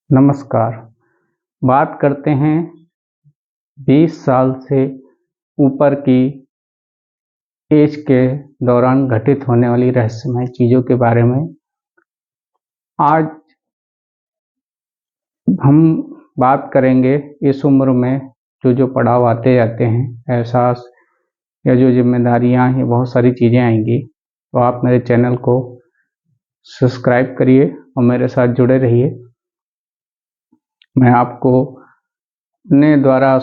नमस्कार। बात करते हैं 20 साल से ऊपर की एज के दौरान घटित होने वाली रहस्यमय चीज़ों के बारे में। आज हम बात करेंगे इस उम्र में जो पड़ाव आते जाते हैं, एहसास या जो जिम्मेदारियां हैं, बहुत सारी चीज़ें आएंगी। तो आप मेरे चैनल को सब्सक्राइब करिए और मेरे साथ जुड़े रहिए। मैं आपको अपने द्वारा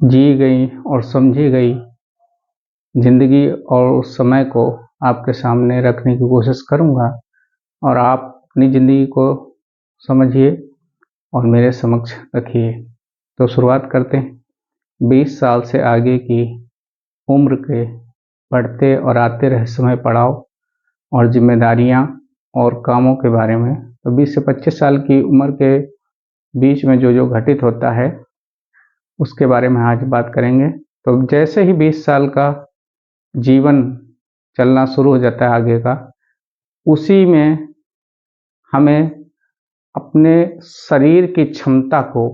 जी गई और समझी गई जिंदगी और उस समय को आपके सामने रखने की कोशिश करूंगा और आप अपनी ज़िंदगी को समझिए और मेरे समक्ष रखिए। तो शुरुआत करते हैं 20 साल से आगे की उम्र के बढ़ते और आते रहस्यमय पड़ाव और जिम्मेदारियां और कामों के बारे में। तो 20 से 25 साल की उम्र के बीच में जो घटित होता है उसके बारे में आज बात करेंगे। तो जैसे ही 20 साल का जीवन चलना शुरू हो जाता है आगे का, उसी में हमें अपने शरीर की क्षमता को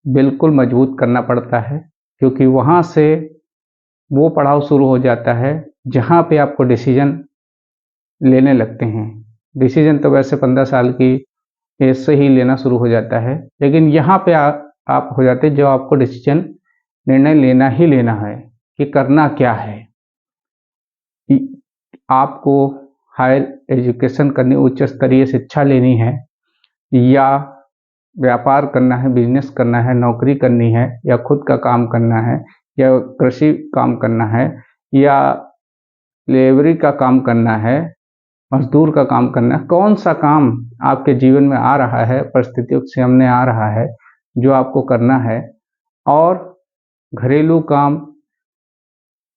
बिल्कुल मजबूत करना पड़ता है, क्योंकि वहाँ से वो पड़ाव शुरू हो जाता है जहाँ पे आपको डिसीजन लेने लगते हैं। डिसीजन तो वैसे 15 साल की एज से ही लेना शुरू हो जाता है, लेकिन यहाँ पे आप हो जाते हैं जो आपको डिसीजन निर्णय लेना ही लेना है कि करना क्या है। आपको हायर एजुकेशन करनी, उच्च स्तरीय शिक्षा लेनी है, या व्यापार करना है, बिजनेस करना है, नौकरी करनी है, या खुद का काम करना है, या कृषि काम करना है, या लेबरी का काम करना है, मजदूर का काम करना है। कौन सा काम आपके जीवन में आ रहा है, परिस्थितियों के सामने आ रहा है जो आपको करना है, और घरेलू काम,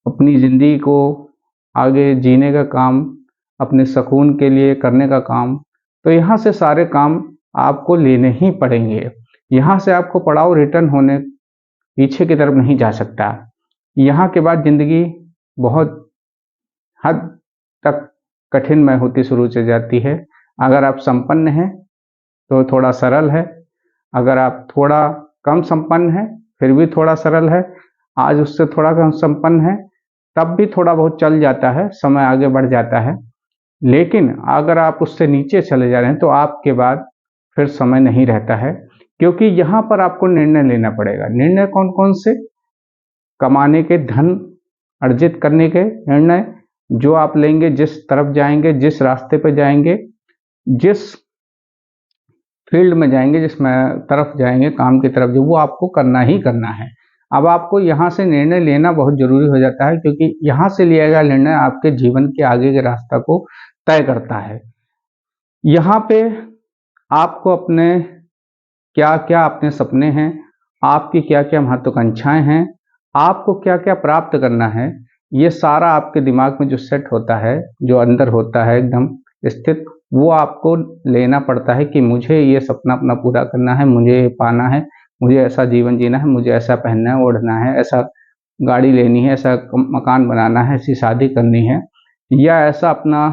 अपनी ज़िंदगी को आगे जीने का काम, अपने सुकून के लिए करने का काम। तो यहाँ से सारे काम आपको लेने ही पड़ेंगे। यहाँ से आपको पड़ाव रिटर्न होने पीछे की तरफ नहीं जा सकता। यहाँ के बाद ज़िंदगी बहुत हद तक कठिनमय होती शुरू से जाती है। अगर आप संपन्न हैं तो थोड़ा सरल है, अगर आप थोड़ा कम संपन्न हैं फिर भी थोड़ा सरल है, आज उससे थोड़ा कम संपन्न है तब भी थोड़ा बहुत चल जाता है, समय आगे बढ़ जाता है। लेकिन अगर आप उससे नीचे चले जा रहे हैं तो आपके बाद फिर समय नहीं रहता है, क्योंकि यहाँ पर आपको निर्णय लेना पड़ेगा। निर्णय कौन कौन से? कमाने के, धन अर्जित करने के निर्णय जो आप लेंगे, जिस तरफ जाएंगे, जिस रास्ते पर जाएंगे, जिस फील्ड में जाएंगे, जिस तरफ जाएंगे, काम की तरफ, जो वो आपको करना ही करना है। अब आपको यहाँ से निर्णय लेना बहुत जरूरी हो जाता है, क्योंकि यहाँ से लिया गया निर्णय आपके जीवन के आगे के रास्ता को तय करता है। यहाँ पे आपको अपने क्या क्या अपने सपने हैं, आपकी क्या क्या महत्वाकांक्षाएं हैं, आपको क्या क्या प्राप्त करना है, ये सारा आपके दिमाग में जो सेट होता है, जो अंदर होता है एकदम स्थित, वो आपको लेना पड़ता है कि मुझे ये सपना अपना पूरा करना है, मुझे ये पाना है, मुझे ऐसा जीवन जीना है, मुझे ऐसा पहनना है, ओढ़ना है, ऐसा गाड़ी लेनी है, ऐसा मकान बनाना है, ऐसी शादी करनी है, या ऐसा अपना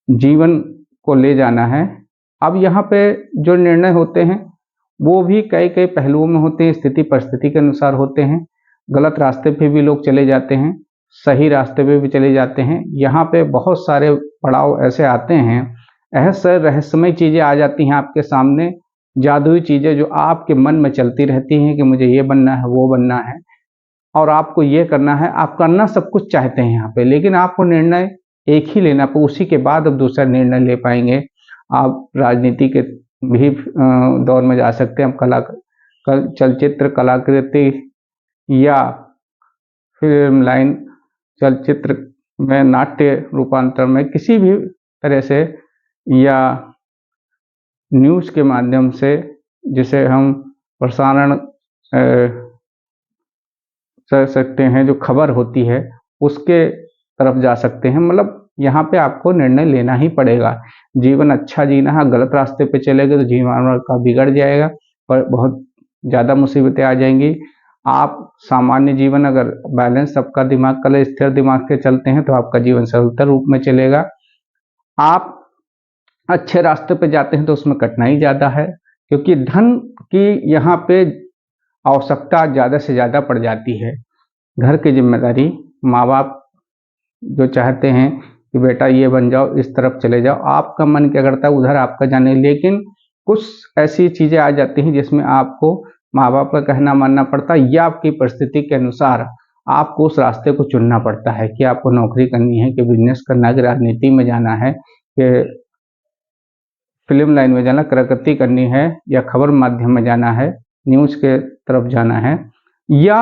जीवन को ले जाना है। अब यहाँ पे जो निर्णय होते हैं वो भी कई कई पहलुओं में होते हैं, स्थिति परिस्थिति के अनुसार होते हैं। गलत रास्ते पे भी लोग चले जाते हैं, सही रास्ते पे भी चले जाते हैं। यहाँ पे बहुत सारे पड़ाव ऐसे आते हैं, ऐसे रहस्यमय चीज़ें आ जाती हैं आपके सामने, जादुई चीज़ें जो आपके मन में चलती रहती हैं कि मुझे ये बनना है, वो बनना है, और आपको ये करना है। आप करना सब कुछ चाहते हैं यहाँ पे, लेकिन आपको निर्णय एक ही लेना पे, उसी के बाद अब दूसरा निर्णय ले पाएंगे। आप राजनीति के भी दौर में जा सकते हैं, चलचित्र कलाकृति या फिल्म लाइन, चलचित्र में नाट्य रूपांतर में, किसी भी तरह से, या न्यूज़ के माध्यम से जिसे हम प्रसारण कर सकते हैं, जो खबर होती है उसके तरफ जा सकते हैं। मतलब यहाँ पे आपको निर्णय लेना ही पड़ेगा। जीवन अच्छा जीना है, गलत रास्ते पे चले गए तो जीवन आपका बिगड़ जाएगा और बहुत ज़्यादा मुसीबतें आ जाएंगी। आप सामान्य जीवन, अगर बैलेंस सबका दिमाग का स्थिर दिमाग के चलते हैं तो आपका जीवन सरलतर रूप में चलेगा। आप अच्छे रास्ते पे जाते हैं तो उसमें कठिनाई ज़्यादा है, क्योंकि धन की यहाँ पे आवश्यकता ज़्यादा से ज़्यादा पड़ जाती है। घर की जिम्मेदारी, माँ बाप जो चाहते हैं कि बेटा ये बन जाओ, इस तरफ चले जाओ, आपका मन क्या करता है उधर आपका जाने, लेकिन कुछ ऐसी चीज़ें आ जाती हैं जिसमें आपको माँ बाप का कहना मानना पड़ता है, या आपकी परिस्थिति के अनुसार आपको उस रास्ते को चुनना पड़ता है कि आपको नौकरी करनी है, कि बिजनेस करना है, कि राजनीति में जाना है, कि फिल्म लाइन में जाना, प्रगति करनी है, या खबर माध्यम में जाना है, न्यूज़ के तरफ जाना है, या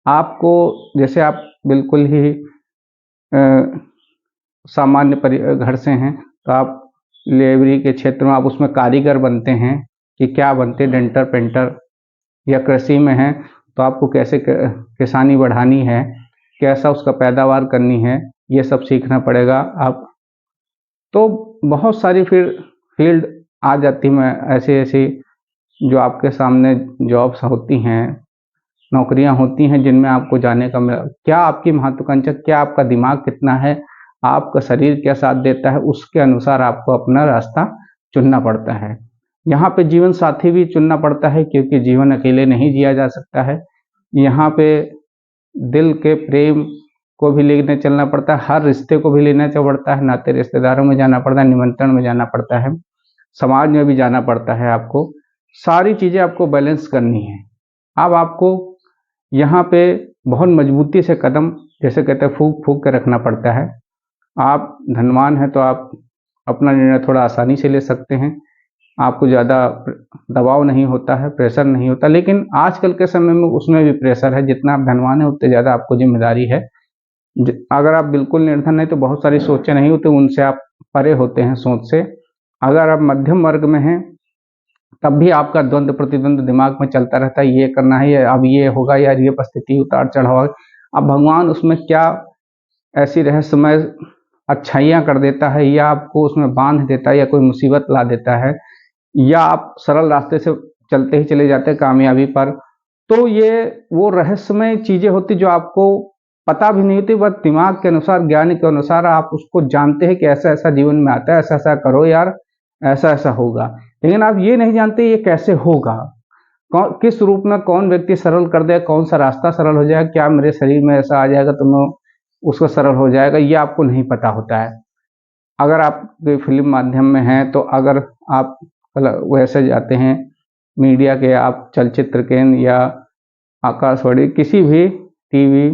आपको जैसे आप बिल्कुल ही सामान्य घर से हैं तो आप लेबरी के क्षेत्र में आप उसमें कारीगर बनते हैं कि क्या बनते, डेंटर पेंटर, या कृषि में हैं तो आपको कैसे किसानी बढ़ानी है, कैसा उसका पैदावार करनी है, ये सब सीखना पड़ेगा। आप तो बहुत सारी फिर फील्ड आ जाती में ऐसी ऐसी जो आपके सामने जॉब्स होती हैं, नौकरियां होती हैं जिनमें आपको जाने का मिला। क्या आपकी महत्वाकांक्षा, क्या आपका दिमाग कितना है, आपका शरीर क्या साथ देता है, उसके अनुसार आपको अपना रास्ता चुनना पड़ता है। यहाँ पे जीवन साथी भी चुनना पड़ता है, क्योंकि जीवन अकेले नहीं जिया जा सकता है। यहाँ पे दिल के प्रेम को भी लेने चलना पड़ता है, हर रिश्ते को भी लेना पड़ता है, नाते रिश्तेदारों में जाना पड़ता है, निमंत्रण में जाना पड़ता है, समाज में भी जाना पड़ता है। आपको सारी चीज़ें आपको बैलेंस करनी है। अब आपको यहाँ पे बहुत मजबूती से कदम, जैसे कहते हैं, फूंक फूंक के रखना पड़ता है। आप धनवान हैं तो आप अपना निर्णय थोड़ा आसानी से ले सकते हैं, आपको ज़्यादा दबाव नहीं होता है, प्रेशर नहीं होता। लेकिन आजकल के समय में उसमें भी प्रेशर है, जितना आप धनवान हैं उतने ज़्यादा आपको जिम्मेदारी है। अगर आप बिल्कुल निर्धन हैं तो बहुत सारी सोचें नहीं होती, उनसे आप परे होते हैं सोच से। अगर आप मध्यम वर्ग में हैं तब भी आपका द्वंद्व प्रतिद्वंद दिमाग में चलता रहता है, ये करना है, ये अब ये होगा, यार ये परिस्थिति उतार चढ़ाव। अब भगवान उसमें क्या ऐसी रहस्यमय अच्छाइयाँ कर देता है, या आपको उसमें बांध देता है, या कोई मुसीबत ला देता है, या आप सरल रास्ते से चलते ही चले जाते हैं कामयाबी पर। तो ये वो रहस्यमय चीज़ें होती जो आपको पता भी नहीं होती, बस दिमाग के अनुसार, ज्ञान के अनुसार आप उसको जानते हैं कि ऐसा ऐसा जीवन में आता है, ऐसा ऐसा करो यार, ऐसा ऐसा होगा। लेकिन आप ये नहीं जानते ये कैसे होगा, किस रूप में कौन व्यक्ति सरल कर दे, कौन सा रास्ता सरल हो जाएगा, क्या मेरे शरीर में ऐसा आ जाएगा तो मैं उसको सरल हो जाएगा, ये आपको नहीं पता होता है। अगर आप फिल्म माध्यम में हैं तो अगर आप वैसे जाते हैं मीडिया के, आप चलचित्र के या आकाशवाणी किसी भी टीवी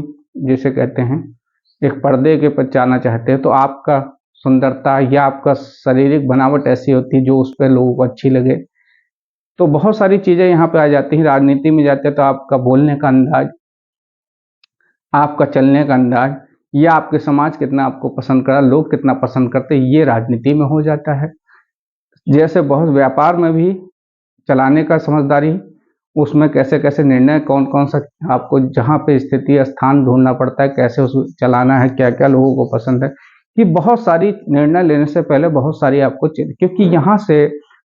जिसे कहते हैं एक पर्दे के पर जाना चाहते हैं, तो आपका सुंदरता या आपका शारीरिक बनावट ऐसी होती है जो उस पर लोगों को अच्छी लगे। तो बहुत सारी चीज़ें यहाँ पे आ जाती हैं। राजनीति में जाते हैं तो आपका बोलने का अंदाज, आपका चलने का अंदाज, या आपके समाज कितना आपको पसंद करा, लोग कितना पसंद करते हैं, ये राजनीति में हो जाता है। जैसे बहुत व्यापार में भी चलाने का समझदारी, उसमें कैसे कैसे निर्णय, कौन कौन सा आपको जहाँ पे स्थिति स्थान ढूंढना पड़ता है, कैसे उस चलाना है, क्या क्या लोगों को पसंद है, कि बहुत सारी निर्णय लेने से पहले बहुत सारी आपको क्योंकि यहाँ से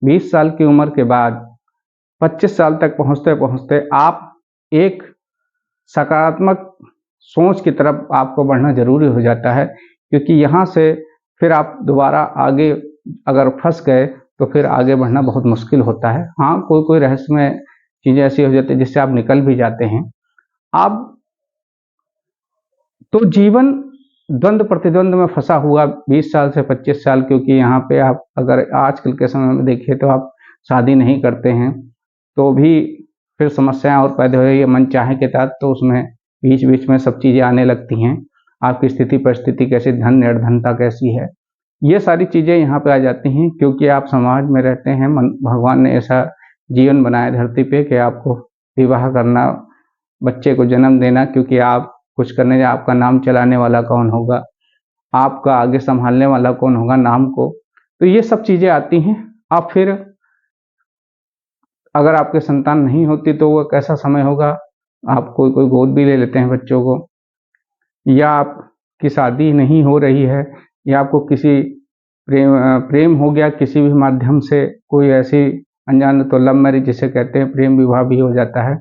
20 साल की उम्र के बाद 25 साल तक पहुँचते पहुँचते आप एक सकारात्मक सोच की तरफ आपको बढ़ना जरूरी हो जाता है, क्योंकि यहाँ से फिर आप दोबारा आगे अगर फंस गए तो फिर आगे बढ़ना बहुत मुश्किल होता है। हाँ, कोई कोई रहस्यमय चीज़ें ऐसी हो जाती है जिससे आप निकल भी जाते हैं। आप तो जीवन द्वंद्व प्रतिद्वंद में फंसा हुआ 20 साल से 25 साल, क्योंकि यहाँ पे आप अगर आजकल के समय में देखिए तो आप शादी नहीं करते हैं तो भी फिर समस्याएं और पैदा हो रही है मन चाहे के तहत, तो उसमें बीच बीच में सब चीज़ें आने लगती हैं। आपकी स्थिति परिस्थिति कैसी, धन निर्धनता कैसी है, ये सारी चीज़ें यहाँ पे आ जाती हैं, क्योंकि आप समाज में रहते हैं। भगवान ने ऐसा जीवन बनाया धरती पे कि आपको विवाह करना, बच्चे को जन्म देना, क्योंकि आप कुछ करने जा, आपका नाम चलाने वाला कौन होगा, आपका आगे संभालने वाला कौन होगा नाम को, तो ये सब चीज़ें आती हैं। अब फिर अगर आपके संतान नहीं होती तो वो कैसा समय होगा, आप कोई कोई गोद भी ले लेते हैं बच्चों को, या आपकी शादी नहीं हो रही है, या आपको किसी प्रेम हो गया किसी भी माध्यम से, कोई ऐसी अनजान, तो लव मैरिज जिसे कहते हैं, प्रेम विवाह भी हो जाता है।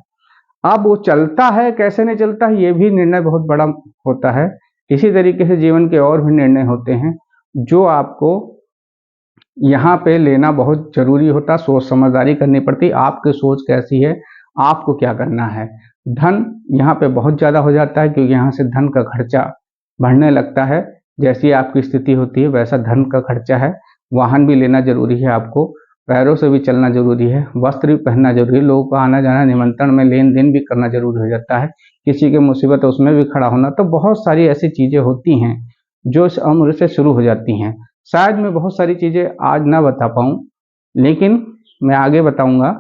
अब वो चलता है कैसे नहीं चलता है, ये भी निर्णय बहुत बड़ा होता है। इसी तरीके से जीवन के और भी निर्णय होते हैं जो आपको यहाँ पे लेना बहुत ज़रूरी होता, सोच समझदारी करनी पड़ती, आपकी सोच कैसी है, आपको क्या करना है। धन यहाँ पे बहुत ज़्यादा हो जाता है क्योंकि यहाँ से धन का खर्चा बढ़ने लगता है। जैसी आपकी स्थिति होती है वैसा धन का खर्चा है। वाहन भी लेना ज़रूरी है आपको, पैरों से भी चलना ज़रूरी है, वस्त्र भी पहनना ज़रूरी है, लोगों को आना जाना निमंत्रण में लेन देन भी करना ज़रूरी हो जाता है, किसी की मुसीबत है उसमें भी खड़ा होना। तो बहुत सारी ऐसी चीज़ें होती हैं जो इस उम्र से शुरू हो जाती हैं। शायद मैं बहुत सारी चीज़ें आज ना बता पाऊँ, लेकिन मैं आगे बताऊँगा।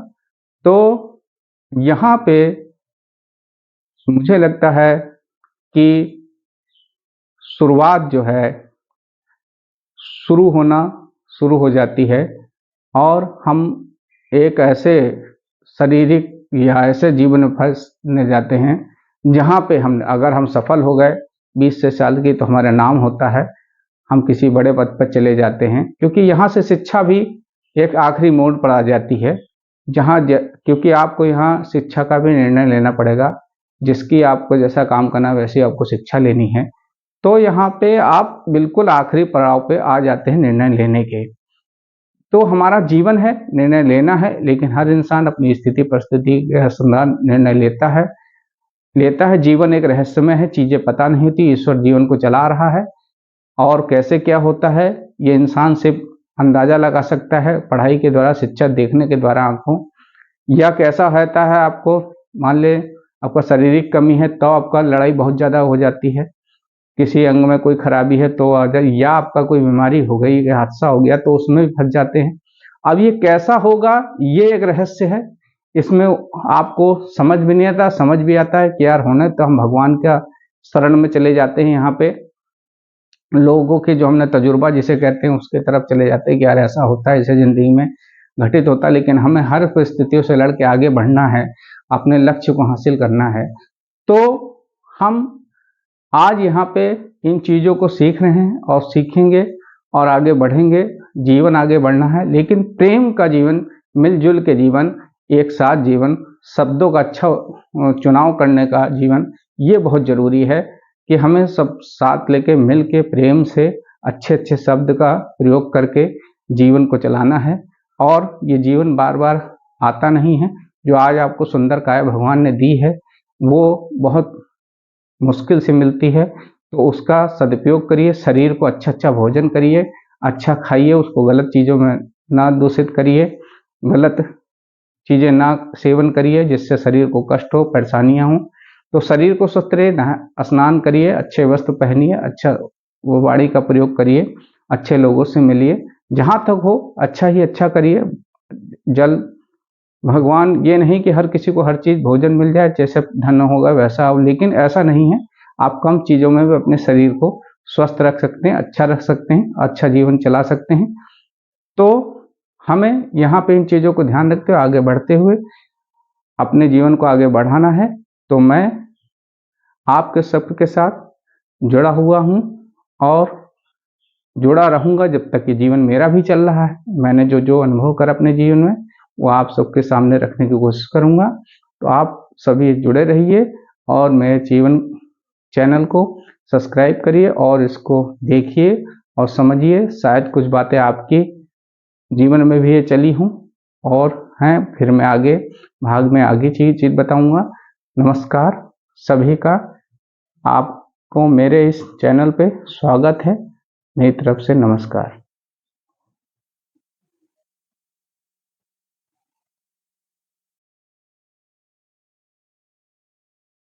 तो यहाँ पे मुझे लगता है कि शुरुआत जो है शुरू होना शुरू हो जाती है और हम एक ऐसे शारीरिक या ऐसे जीवन में फंसने जाते हैं जहाँ पे हम अगर हम सफल हो गए 20 से साल की तो हमारा नाम होता है, हम किसी बड़े पद पर चले जाते हैं क्योंकि यहाँ से शिक्षा भी एक आखिरी मोड़ पर आ जाती है जहाँ क्योंकि आपको यहाँ शिक्षा का भी निर्णय लेना पड़ेगा, जिसकी आपको जैसा काम करना है वैसी आपको शिक्षा लेनी है। तो यहाँ पे आप बिल्कुल आखिरी पड़ाव पे आ जाते हैं निर्णय लेने के। तो हमारा जीवन है, निर्णय लेना है, लेकिन हर इंसान अपनी स्थिति परिस्थिति के अनुसार निर्णय लेता है। जीवन एक रहस्यमय है, चीज़ें पता नहीं होती, ईश्वर जीवन को चला रहा है और कैसे क्या होता है ये इंसान सिर्फ अंदाज़ा लगा सकता है पढ़ाई के द्वारा, शिक्षा देखने के द्वारा आँखों, या कैसा रहता है आपको मान लें आपका शारीरिक कमी है तो आपका लड़ाई बहुत ज़्यादा हो जाती है, किसी अंग में कोई खराबी है तो आ जाए, या आपका कोई बीमारी हो गई या हादसा हो गया तो उसमें भी फंस जाते हैं। अब ये कैसा होगा ये एक रहस्य है, इसमें आपको समझ भी नहीं आता, समझ भी आता है कि यार होने तो हम भगवान का शरण में चले जाते हैं, यहाँ पे लोगों के जो हमने तजुर्बा जिसे कहते हैं उसके तरफ चले जाते हैं कि यार ऐसा होता है, ऐसे ज़िंदगी में घटित होता है। लेकिन हमें हर परिस्थितियों से लड़ के आगे बढ़ना है, अपने लक्ष्य को हासिल करना है। तो हम आज यहाँ पे इन चीज़ों को सीख रहे हैं और सीखेंगे और आगे बढ़ेंगे। जीवन आगे बढ़ना है, लेकिन प्रेम का जीवन, मिलजुल के जीवन, एक साथ जीवन, शब्दों का अच्छा चुनाव करने का जीवन, ये बहुत ज़रूरी है कि हमें सब साथ लेके मिल के प्रेम से अच्छे अच्छे शब्द का प्रयोग करके जीवन को चलाना है। और ये जीवन बार बार आता नहीं है, जो आज आपको सुंदर काया भगवान ने दी है वो बहुत मुश्किल से मिलती है, तो उसका सदुपयोग करिए, शरीर को अच्छा अच्छा भोजन करिए, अच्छा खाइए, उसको गलत चीज़ों में ना दूषित करिए, गलत चीज़ें ना सेवन करिए जिससे शरीर को कष्ट हो, परेशानियाँ हों। तो शरीर को स्वस्थ रहे, स्नान करिए, अच्छे वस्त्र पहनिए, अच्छा वो वाणी का प्रयोग करिए, अच्छे लोगों से मिलिए, जहाँ तक हो अच्छा ही अच्छा करिए। जल भगवान ये नहीं कि हर किसी को हर चीज़ भोजन मिल जाए, जैसे धन होगा वैसा हो, लेकिन ऐसा नहीं है। आप कम चीज़ों में भी अपने शरीर को स्वस्थ रख सकते हैं, अच्छा रख सकते हैं, अच्छा जीवन चला सकते हैं। तो हमें यहाँ पे इन चीज़ों को ध्यान रखते हुए आगे बढ़ते हुए अपने जीवन को आगे बढ़ाना है। तो मैं आपके सबके साथ जुड़ा हुआ हूँ और जुड़ा रहूँगा जब तक ये जीवन मेरा भी चल रहा है। मैंने जो जो अनुभव करा अपने जीवन में वो आप सबके सामने रखने की कोशिश करूँगा। तो आप सभी जुड़े रहिए और मेरे जीवन चैनल को सब्सक्राइब करिए और इसको देखिए और समझिए, शायद कुछ बातें आपकी जीवन में भी ये चली हूँ और हैं, फिर मैं आगे भाग में आगे चीज़ बताऊँगा। नमस्कार सभी का, आपको मेरे इस चैनल पे स्वागत है, मेरी तरफ से नमस्कार।